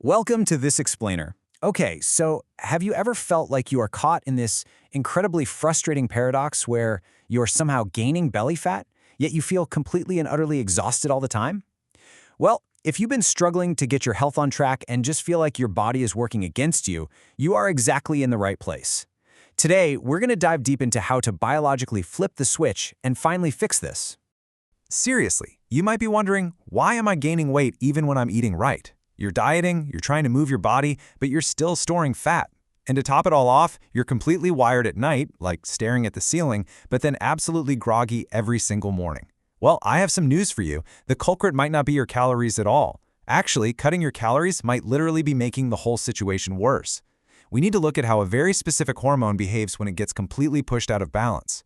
Welcome to This Explainer. Okay, so have you ever felt like you are caught in this incredibly frustrating paradox where you're somehow gaining belly fat, yet you feel completely and utterly exhausted all the time? Well, if you've been struggling to get your health on track and just feel like your body is working against you, you are exactly in the right place. Today, we're going to dive deep into how to biologically flip the switch and finally fix this. Seriously, you might be wondering, why am I gaining weight even when I'm eating right? You're dieting, you're trying to move your body, but you're still storing fat. And to top it all off, you're completely wired at night, like staring at the ceiling, but then absolutely groggy every single morning. Well, I have some news for you. The culprit might not be your calories at all. Actually, cutting your calories might literally be making the whole situation worse. We need to look at how a very specific hormone behaves when it gets completely pushed out of balance.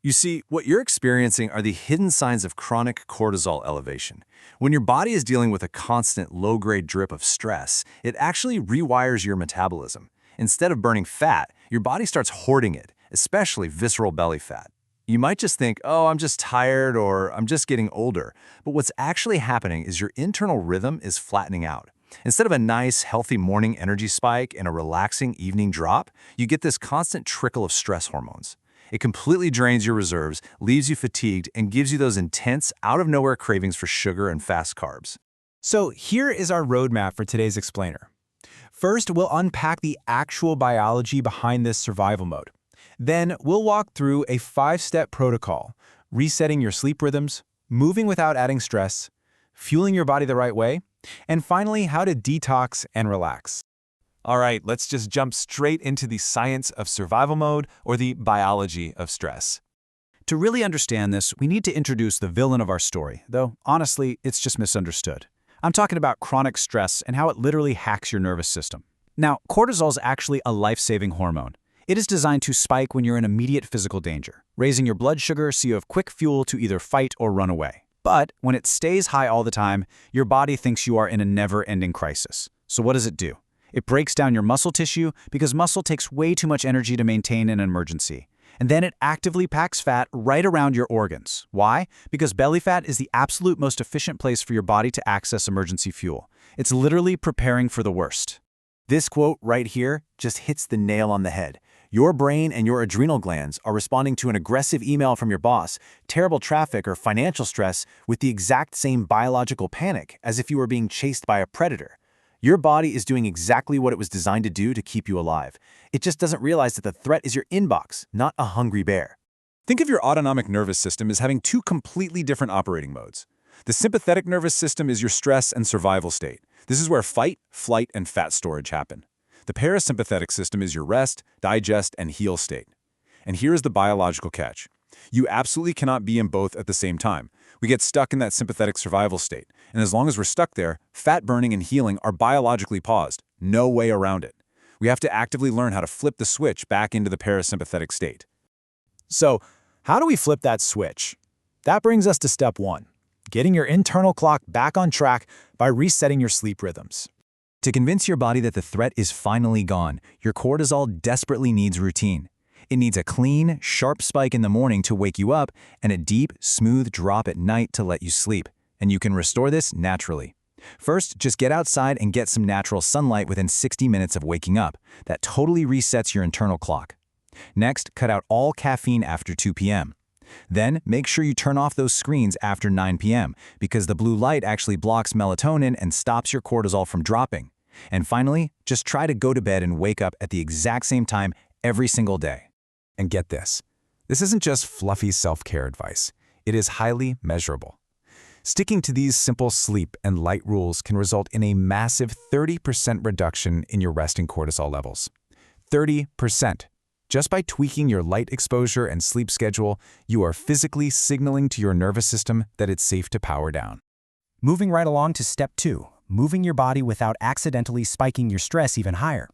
You see, what you're experiencing are the hidden signs of chronic cortisol elevation. When your body is dealing with a constant low-grade drip of stress, it actually rewires your metabolism. Instead of burning fat, your body starts hoarding it, especially visceral belly fat. You might just think, oh, I'm just tired or I'm just getting older. But what's actually happening is your internal rhythm is flattening out. Instead of a nice, healthy morning energy spike and a relaxing evening drop, you get this constant trickle of stress hormones. It completely drains your reserves, leaves you fatigued, and gives you those intense, out-of-nowhere cravings for sugar and fast carbs. So here is our roadmap for today's explainer. First, we'll unpack the actual biology behind this survival mode. Then, we'll walk through a 5-step protocol, resetting your sleep rhythms, moving without adding stress, fueling your body the right way, and finally, how to detox and relax. All right, let's just jump straight into the science of survival mode, or the biology of stress. To really understand this, we need to introduce the villain of our story, though honestly, it's just misunderstood. I'm talking about chronic stress and how it literally hacks your nervous system. Now, cortisol is actually a life-saving hormone. It is designed to spike when you're in immediate physical danger, raising your blood sugar so you have quick fuel to either fight or run away. But when it stays high all the time, your body thinks you are in a never-ending crisis. So what does it do? It breaks down your muscle tissue because muscle takes way too much energy to maintain an emergency. And then it actively packs fat right around your organs. Why? Because belly fat is the absolute most efficient place for your body to access emergency fuel. It's literally preparing for the worst. This quote right here just hits the nail on the head. Your brain and your adrenal glands are responding to an aggressive email from your boss, terrible traffic, or financial stress with the exact same biological panic as if you were being chased by a predator. Your body is doing exactly what it was designed to do to keep you alive. It just doesn't realize that the threat is your inbox, not a hungry bear. Think of your autonomic nervous system as having two completely different operating modes. The sympathetic nervous system is your stress and survival state. This is where fight, flight, and fat storage happen. The parasympathetic system is your rest, digest, and heal state. And here is the biological catch. You absolutely cannot be in both at the same time. We get stuck in that sympathetic survival state. And as long as we're stuck there, fat burning and healing are biologically paused. No way around it. We have to actively learn how to flip the switch back into the parasympathetic state. So, how do we flip that switch? That brings us to step 1, getting your internal clock back on track by resetting your sleep rhythms. To convince your body that the threat is finally gone, your cortisol desperately needs routine. It needs a clean, sharp spike in the morning to wake you up and a deep, smooth drop at night to let you sleep. And you can restore this naturally. First, just get outside and get some natural sunlight within 60 minutes of waking up. That totally resets your internal clock. Next, cut out all caffeine after 2 p.m. Then, make sure you turn off those screens after 9 p.m. because the blue light actually blocks melatonin and stops your cortisol from dropping. And finally, just try to go to bed and wake up at the exact same time every single day. And get this. This isn't just fluffy self-care advice. It is highly measurable. Sticking to these simple sleep and light rules can result in a massive 30% reduction in your resting cortisol levels. 30%. Just by tweaking your light exposure and sleep schedule, you are physically signaling to your nervous system that it's safe to power down. Moving right along to step 2, moving your body without accidentally spiking your stress even higher.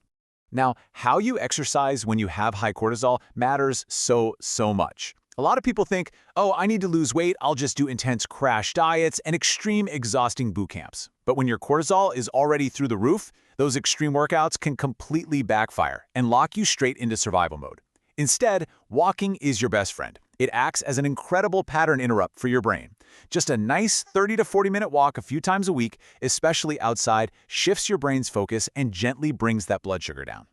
Now, how you exercise when you have high cortisol matters so much. A lot of people think, oh, I need to lose weight, I'll just do intense crash diets and extreme exhausting boot camps. But when your cortisol is already through the roof, those extreme workouts can completely backfire and lock you straight into survival mode. Instead, walking is your best friend. It acts as an incredible pattern interrupt for your brain. Just a nice 30 to 40-minute walk a few times a week, especially outside, shifts your brain's focus and gently brings that blood sugar down.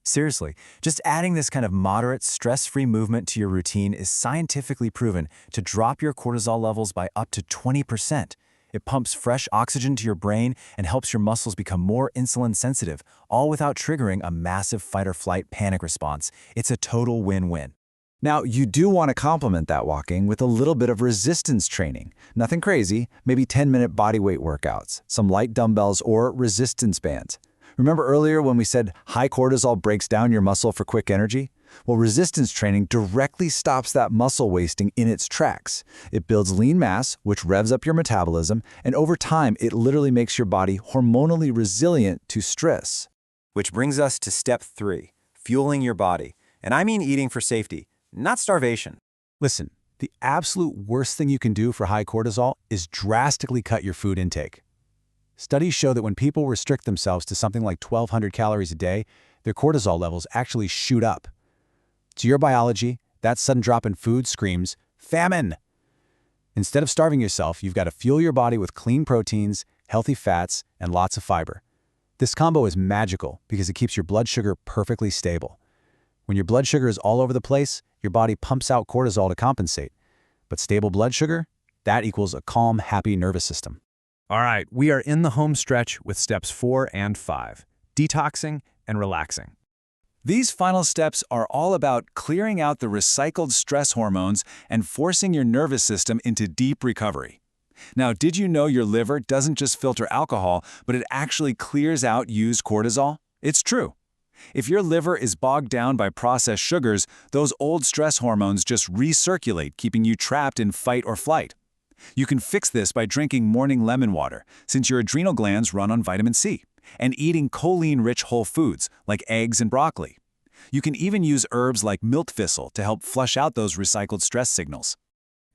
Seriously, just adding this kind of moderate, stress-free movement to your routine is scientifically proven to drop your cortisol levels by up to 20%. It pumps fresh oxygen to your brain and helps your muscles become more insulin sensitive, all without triggering a massive fight-or-flight panic response. It's a total win-win. Now, you do want to complement that walking with a little bit of resistance training. Nothing crazy, maybe 10-minute bodyweight workouts, some light dumbbells, or resistance bands. Remember earlier when we said high cortisol breaks down your muscle for quick energy? Well, resistance training directly stops that muscle wasting in its tracks. It builds lean mass, which revs up your metabolism, and over time, it literally makes your body hormonally resilient to stress. Which brings us to step 3, fueling your body. And I mean eating for safety, not starvation. Listen, the absolute worst thing you can do for high cortisol is drastically cut your food intake. Studies show that when people restrict themselves to something like 1,200 calories a day, their cortisol levels actually shoot up. To your biology, that sudden drop in food screams, famine! Instead of starving yourself, you've got to fuel your body with clean proteins, healthy fats, and lots of fiber. This combo is magical because it keeps your blood sugar perfectly stable. When your blood sugar is all over the place, your body pumps out cortisol to compensate. But stable blood sugar? That equals a calm, happy nervous system. All right, we are in the home stretch with steps 4 and 5, detoxing and relaxing. These final steps are all about clearing out the recycled stress hormones and forcing your nervous system into deep recovery. Now, did you know your liver doesn't just filter alcohol, but it actually clears out used cortisol? It's true. If your liver is bogged down by processed sugars, those old stress hormones just recirculate, keeping you trapped in fight or flight. You can fix this by drinking morning lemon water, since your adrenal glands run on vitamin C, and eating choline-rich whole foods like eggs and broccoli. You can even use herbs like milk thistle to help flush out those recycled stress signals.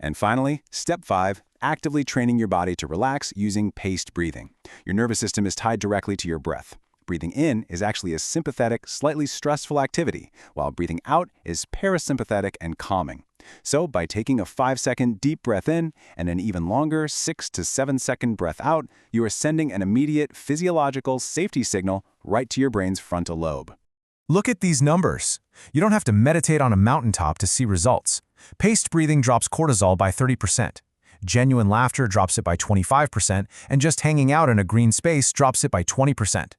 And finally, step 5, actively training your body to relax using paced breathing. Your nervous system is tied directly to your breath. Breathing in is actually a sympathetic, slightly stressful activity, while breathing out is parasympathetic and calming. So, by taking a 5-second deep breath in and an even longer 6 to 7-second breath out, you are sending an immediate physiological safety signal right to your brain's frontal lobe. Look at these numbers. You don't have to meditate on a mountaintop to see results. Paced breathing drops cortisol by 30%. Genuine laughter drops it by 25%, and just hanging out in a green space drops it by 20%.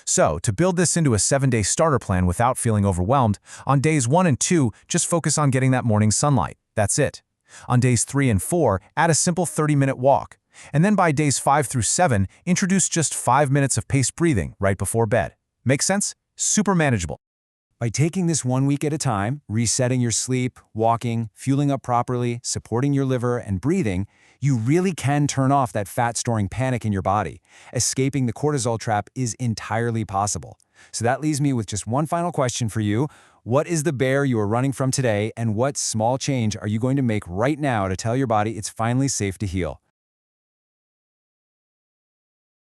So, to build this into a 7-day starter plan without feeling overwhelmed, on days 1 and 2, just focus on getting that morning sunlight. That's it. On days 3 and 4, add a simple 30-minute walk. And then by days 5 through 7, introduce just 5 minutes of paced breathing right before bed. Make sense? Super manageable. By taking this 1 week at a time, resetting your sleep, walking, fueling up properly, supporting your liver, and breathing, you really can turn off that fat-storing panic in your body. Escaping the cortisol trap is entirely possible. So that leaves me with just one final question for you. What is the bear you are running from today, and what small change are you going to make right now to tell your body it's finally safe to heal?